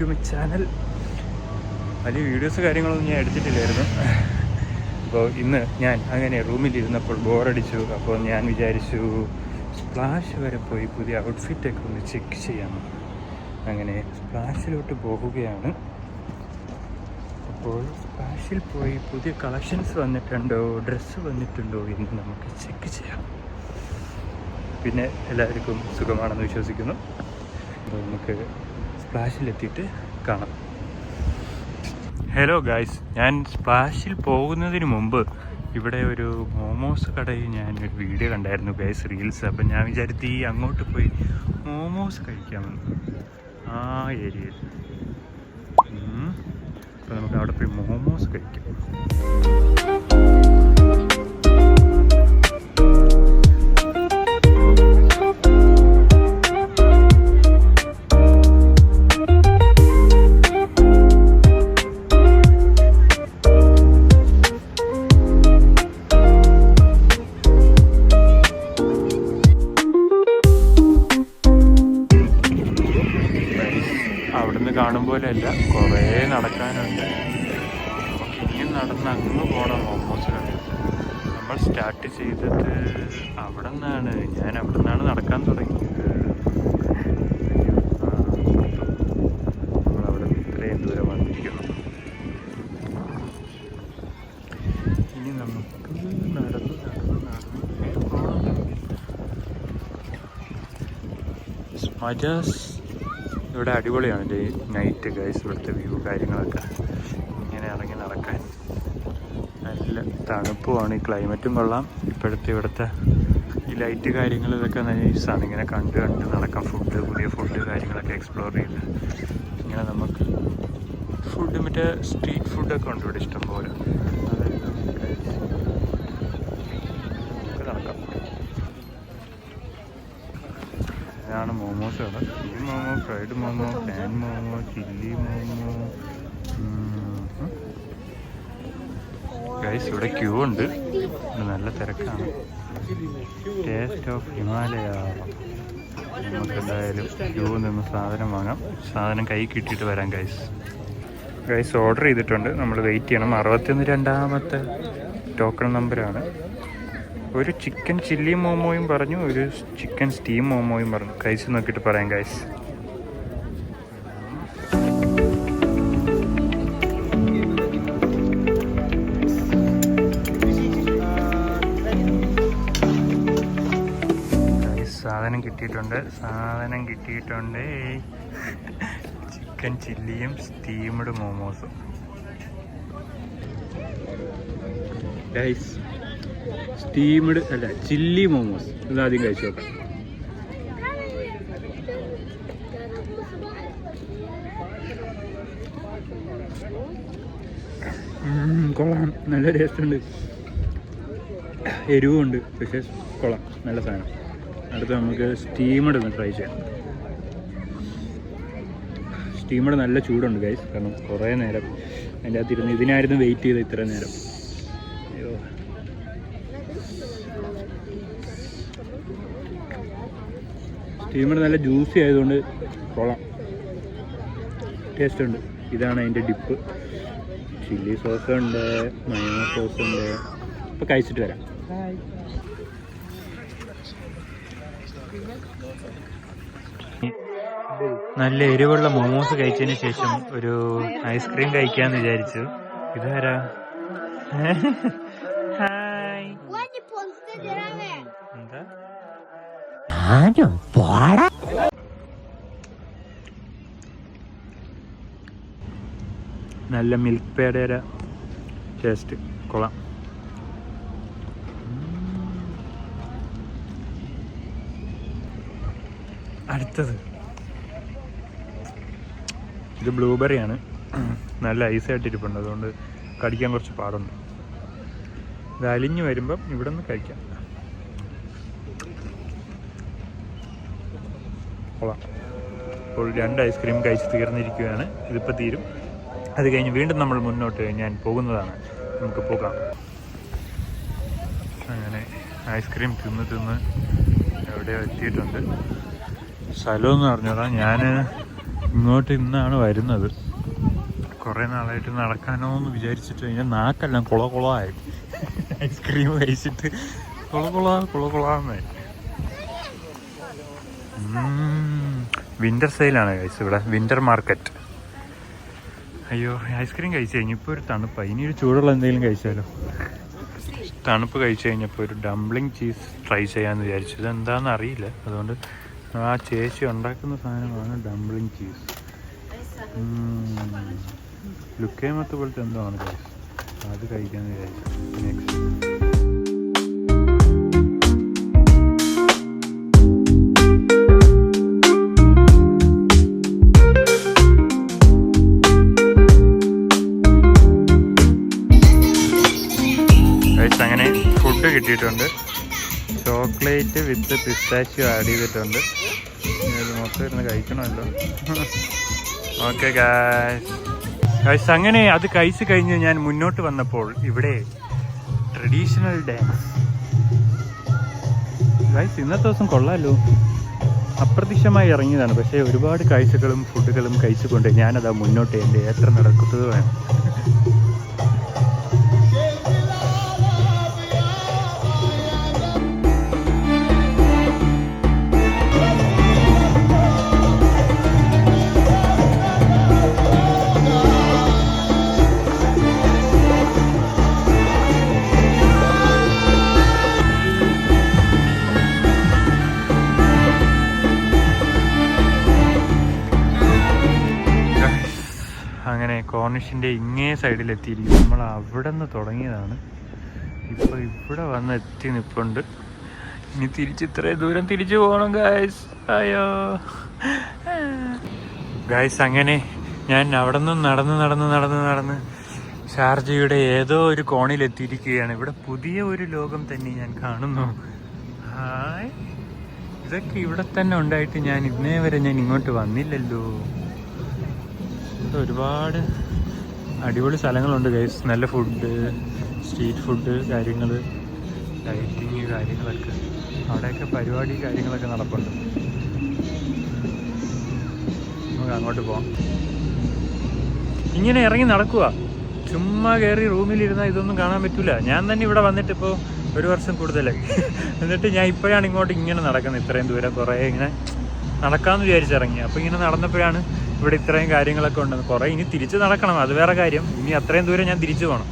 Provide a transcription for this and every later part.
To my channel. വലിയ videos കാര്യങ്ങളൊന്നും ഞാൻ എടുത്തിട്ടില്ലായിരുന്നു. അപ്പോൾ ഇന്ന് ഞാൻ അങ്ങനെ റൂമിലിരുന്നപ്പോൾ ബോറടിച്ചു. അപ്പോൾ ഞാൻ വിചാരിച്ചു സ്പ്ലാഷ് വരെ പോയി പുതിയ ഔട്ട്ഫിറ്റൊക്കെ ഒന്ന് ചെക്ക് ചെയ്യാമെന്ന്. അങ്ങനെ സ്പ്ലാഷിലോട്ട് പോവുകയാണ്. അപ്പോൾ സ്പ്ലാഷിൽ പോയി പുതിയ കളക്ഷൻസ് വന്നിട്ടുണ്ടോ, ഡ്രസ്സ് വന്നിട്ടുണ്ടോ എന്ന് നമുക്ക് ചെക്ക് ചെയ്യാം. പിന്നെ എല്ലാവർക്കും സുഖമാണെന്ന് വിശ്വസിക്കുന്നു. അപ്പോൾ നമുക്ക് സ്പ്ലാഷിലെത്തിയിട്ട് കാണാം. ഹലോ ഗായ്സ്, ഞാൻ സ്പ്ലാഷിൽ പോകുന്നതിന് മുമ്പ് ഇവിടെ ഒരു മോമോസ് കടയിൽ ഞാനൊരു വീഡിയോ കണ്ടായിരുന്നു ഗൈസ്, റീൽസ്. അപ്പം ഞാൻ വിചാരിച്ചു അങ്ങോട്ട് പോയി മോമോസ് കഴിക്കാമെന്ന്, ആ ഏരിയയിൽ. അപ്പോൾ നമുക്ക് അവിടെ പോയി മോമോസ് കഴിക്കാം. അവിടുന്ന് കാണും പോലെയല്ല, കുറേ നടക്കാനുണ്ട്. ഇനി നടന്ന് അങ്ങ് പോകണം മോമോസ് കടയിൽ. നമ്മൾ സ്റ്റാർട്ട് ചെയ്തത് അവിടെ നിന്നാണ്. ഞാൻ അവിടെ നിന്നാണ് നടക്കാൻ തുടങ്ങിയത്. നമ്മളവിടെ ഇത്രയും ദൂരം വന്നിരിക്കുന്നു. ഇനി നമുക്ക് നടന്ന് പോകണം. മജാസ് ഇവിടെ അടിപൊളിയാണ് നൈറ്റ് ഗൈസ്. ഇവിടുത്തെ വ്യൂ കാര്യങ്ങളൊക്കെ ഇങ്ങനെ ഇറങ്ങി നടക്കാൻ നല്ല തണുപ്പുമാണ്. ഈ ക്ലൈമറ്റും കൊള്ളാം. ഇപ്പോഴത്തെ ഇവിടുത്തെ ഈ ലൈറ്റ് കാര്യങ്ങൾ ഇതൊക്കെ നൈസാണ്. ഇങ്ങനെ കണ്ട് നടക്കാം. പുതിയ ഫുഡ് കാര്യങ്ങളൊക്കെ എക്സ്പ്ലോർ ചെയ്ത് ഇങ്ങനെ നമുക്ക് മറ്റേ സ്ട്രീറ്റ് ഫുഡൊക്കെ ഉണ്ട് ഇവിടെ ഇഷ്ടം പോലെ. അതെല്ലാം കഴിച്ച് നമുക്ക് നടക്കാം. ഇതാണ് മോമോസ് കട. Steam momo, fried momo, pan momo, chilli momo. Guys ഇവിടെ ക്യൂ ഉണ്ട്, നല്ല തിരക്കാണ്. Taste of Himalaya. നമുക്ക് എന്തായാലും ക്യൂ നിന്ന് സാധനം വാങ്ങാം. സാധനം കൈ കിട്ടിയിട്ട് വരാം ഗൈസ് ഓർഡർ ചെയ്തിട്ടുണ്ട്. നമ്മൾ വെയിറ്റ് ചെയ്യണം. 62ാമത്തെ ടോക്കൺ നമ്പറാണ്. ഒരു ചിക്കൻ ചില്ലി മോമോയും പറഞ്ഞു, ഒരു ചിക്കൻ സ്റ്റീം മോമോയും പറഞ്ഞു. കഴിച്ച് നോക്കിയിട്ട് പറയാം ഗൈസ്. സാധനം കിട്ടിയിട്ടുണ്ട്. ചിക്കൻ ചില്ലിയും സ്റ്റീംഡ് മോമോസും ഗൈസ്. സ്റ്റീംഡ് അല്ല, ചില്ലി മോമോസ്. ഇതാദ്യം കഴിച്ചു നോക്കാം. കൊള്ളാം, നല്ല ടേസ്റ്റ് ഉണ്ട്. എരിവുണ്ട്, പക്ഷേ കൊള്ളാം, നല്ല സാധനം. അടുത്ത് നമുക്ക് സ്റ്റീംഡ് ഒന്ന് ട്രൈ ചെയ്യാം. സ്റ്റീംഡ് നല്ല ചൂടുണ്ട് ഗൈസ്, കാരണം കുറേ നേരം അതിൻ്റെ അകത്തിരുന്ന് ഇതിനായിരുന്നു വെയിറ്റ് ചെയ്ത് ഇത്ര നേരം. സ്റ്റീമർ നല്ല ജ്യൂസി ആയതുകൊണ്ട് കൊള്ളാം, ടേസ്റ്റ് ഉണ്ട്. ഇതാണ് അതിൻ്റെ ഡിപ്പ്. ചില്ലി സോസ് ഉണ്ട്, മയോണൈസ് സോസ് ഉണ്ട്. ഇപ്പോൾ കഴിച്ചിട്ട് വരാം. നല്ല എരിവുള്ള മോമോസ് കഴിച്ചതിന് ശേഷം ഒരു ഐസ്ക്രീം കഴിക്കാന്ന് വിചാരിച്ചു. ഇതാരാ? ഹായ്. എന്താ? നല്ല മിൽക്ക് പേടയുടെ ടേസ്റ്റ്, കൊള്ളാം. അടുത്തത് ഇത് ബ്ലൂബെറിയാണ്. നല്ല ഐസായിട്ടിരിപ്പുണ്ട്, അതുകൊണ്ട് കടിക്കാൻ കുറച്ച് പാടുണ്ട്. ഇത് അലിഞ്ഞ് വരുമ്പം ഇവിടെ നിന്ന് കഴിക്കാം. കൊള്ളാം. ഇപ്പോൾ 2 ഐസ്ക്രീം കഴിച്ച് തീർന്നിരിക്കുകയാണ്. ഇതിപ്പോൾ തീരും. അത് കഴിഞ്ഞ് വീണ്ടും നമ്മൾ മുന്നോട്ട് ഞാൻ പോകുന്നതാണ്. നമുക്ക് പോകാം. അങ്ങനെ ഐസ്ക്രീം തിന്ന് എവിടെയോ എത്തിയിട്ടുണ്ട്. സ്ഥലമെന്ന് പറഞ്ഞതാ. ഞാൻ ഇങ്ങോട്ട് ഇന്നാണ് വരുന്നത്. കുറേ നാളായിട്ട് നടക്കാനോ എന്ന് വിചാരിച്ചിട്ട് കഴിഞ്ഞാൽ നാക്കെല്ലാം കുളകുളമായി. ഐസ്ക്രീം കഴിച്ചിട്ട് കുളകുളാന്നായി. വിൻ്റർ സെയിലാണ് കഴിച്ചത് ഇവിടെ, വിൻ്റർ മാർക്കറ്റ്. അയ്യോ, ഐസ്ക്രീം കഴിച്ചു കഴിഞ്ഞപ്പോൾ ഒരു തണുപ്പായി. ഇനി ഒരു ചൂടുള്ള എന്തെങ്കിലും കഴിച്ചാലോ. തണുപ്പ് കഴിച്ചു കഴിഞ്ഞപ്പോൾ ഒരു ഡംപ്ലിംഗ് ചീസ് ട്രൈ ചെയ്യാമെന്ന് വിചാരിച്ചു. ഇതെന്താണെന്ന് അറിയില്ല, അതുകൊണ്ട് ആ ചേച്ചി ഉണ്ടാക്കുന്ന സാധനമാണ് ഡംപ്ലിംഗ് ചീസ്. ലുക്കേമത്ത് പോലത്തെ എന്തോ ആണ് കഴിച്ചത്, അത് കഴിക്കാമെന്ന് വിചാരിച്ചു. നെക്സ്റ്റ് അങ്ങനെ ഫുഡ് കിട്ടിയിട്ടുണ്ട്. ചോക്ലേറ്റ് വിത്ത് പിസ്താച്ചിയോ ആഡ് ചെയ്തിട്ടുണ്ട്. ഇത് മൊത്തം ഇരുന്ന് കഴിക്കണമല്ലോ. ഓക്കെ ഗായ്സ്, അങ്ങനെ അത് കഴിച്ച് കഴിഞ്ഞ് ഞാൻ മുന്നോട്ട് വന്നപ്പോൾ ഇവിടെ ട്രഡീഷണൽ ഡാൻസ്. ഗായ്സ്, ഇന്നത്തെ ദിവസം കൊള്ളാമല്ലോ. അപ്രത്യക്ഷമായി ഇറങ്ങിയതാണ്, പക്ഷേ ഒരുപാട് കാഴ്ചകളും ഫുഡുകളും കഴിച്ചുകൊണ്ട് ഞാനതാ മുന്നോട്ട് എൻ്റെ യാത്ര നടക്കുന്നത് വേണം. അങ്ങനെ കോർണിഷിൻ്റെ ഇങ്ങേ സൈഡിലെത്തിയിരിക്കും. നമ്മൾ അവിടെ നിന്ന് തുടങ്ങിയതാണ്, ഇപ്പോൾ ഇവിടെ വന്ന് എത്തി നിൽപ്പുണ്ട്. ഇനി ഇത്രയും ദൂരം തിരിച്ചു പോകണം ഗായ്സ്. അയ്യോ ഗായ്സ്, അങ്ങനെ ഞാൻ അവിടെ നിന്ന് നടന്ന് ഷാർജയുടെ ഏതോ ഒരു കോണിലെത്തിയിരിക്കുകയാണ്. ഇവിടെ പുതിയ ഒരു ലോകം തന്നെ ഞാൻ കാണുന്നു. ഹായ്, ഇതൊക്കെ ഇവിടെ തന്നെ ഉണ്ടായിട്ട് ഞാൻ ഇന്നേ വരെ ഞാൻ ഇങ്ങോട്ട് വന്നില്ലല്ലോ. ഒരുപാട് അടിപൊളി സ്ഥലങ്ങളുണ്ട് ഗൈസ്. നല്ല ഫുഡ്, സ്ട്രീറ്റ് ഫുഡ് കാര്യങ്ങൾ, ലൈറ്റിങ് കാര്യങ്ങളൊക്കെ, അവിടെയൊക്കെ പരിപാടി കാര്യങ്ങളൊക്കെ നടപ്പുണ്ട്. നമുക്ക് അങ്ങോട്ട് പോവാം. ഇങ്ങനെ ഇറങ്ങി നടക്കുക, ചുമ്മാ കയറി റൂമിലിരുന്നാൽ ഇതൊന്നും കാണാൻ പറ്റില്ല. ഞാൻ തന്നെ ഇവിടെ വന്നിട്ട് ഇപ്പോൾ 1 വർഷം കൂടുതലായി. എന്നിട്ട് ഞാൻ ഇപ്പോഴാണ് ഇങ്ങോട്ട് ഇങ്ങനെ നടക്കുന്നത്. ഇത്രയും ദൂരം കുറേ ഇങ്ങനെ നടക്കാമെന്ന് വിചാരിച്ചിറങ്ങി. അപ്പോൾ ഇങ്ങനെ നടന്നപ്പോഴാണ് ഇവിടെ ഇത്രയും കാര്യങ്ങളൊക്കെ ഉണ്ടെന്ന്. കുറേ ഇനി തിരിച്ച് നടക്കണം, അത് വേറെ കാര്യം. ഇനി അത്രയും ദൂരം ഞാൻ തിരിച്ചു പോകണം,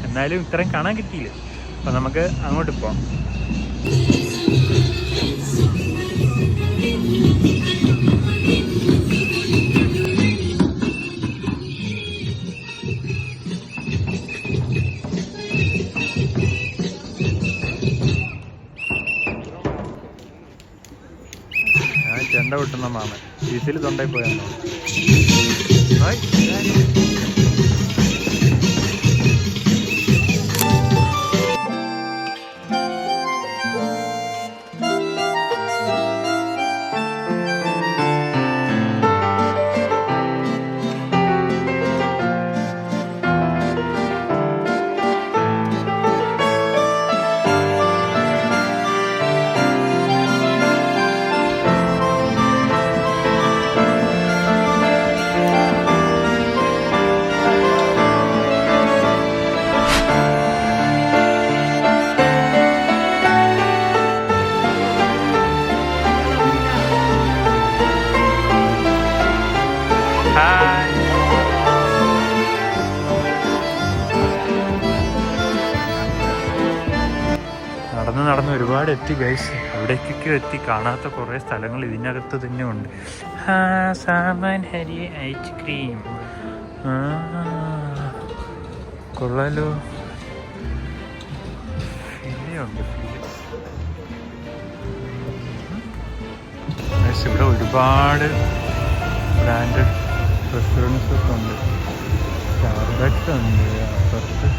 എന്നാലും ഇത്രയും കാണാൻ കിട്ടിയില്ല. അപ്പോൾ നമുക്ക് അങ്ങോട്ട് പോകാം. ചെണ്ട വിട്ടുന്ന മാമൻ ചീസിൽ തൊണ്ടായി പോയാണോ? നടന്ന് ഒരുപാട് എത്തി ഗൈസ്. അവിടേക്കൊക്കെ എത്തി. കാണാത്ത കുറേ സ്ഥലങ്ങൾ ഇതിനകത്ത് തന്നെ ഉണ്ട്. സാമാൻ ഹരി ഐസ്ക്രീം കൊള്ളാലോ. ഫില്ലുണ്ട്. ഇവിടെ ഒരുപാട് ബ്രാൻഡഡ് റെസ്റ്റോറൻറ്റ്സ് ഒക്കെ ഉണ്ട്. സ്റ്റാർബക്സ് ഉണ്ട് അപ്പുറത്ത്.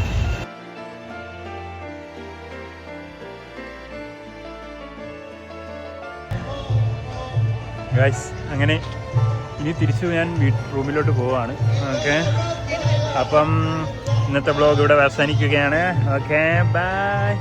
ഗൈസ്, അങ്ങനെ ഇനി തിരിച്ചു ഞാൻ റൂമിലോട്ട് പോവാണ്. ഓക്കെ, അപ്പം ഇന്നത്തെ വ്ളോഗ് ഇവിടെ അവസാനിക്കുകയാണ്. Okay, by.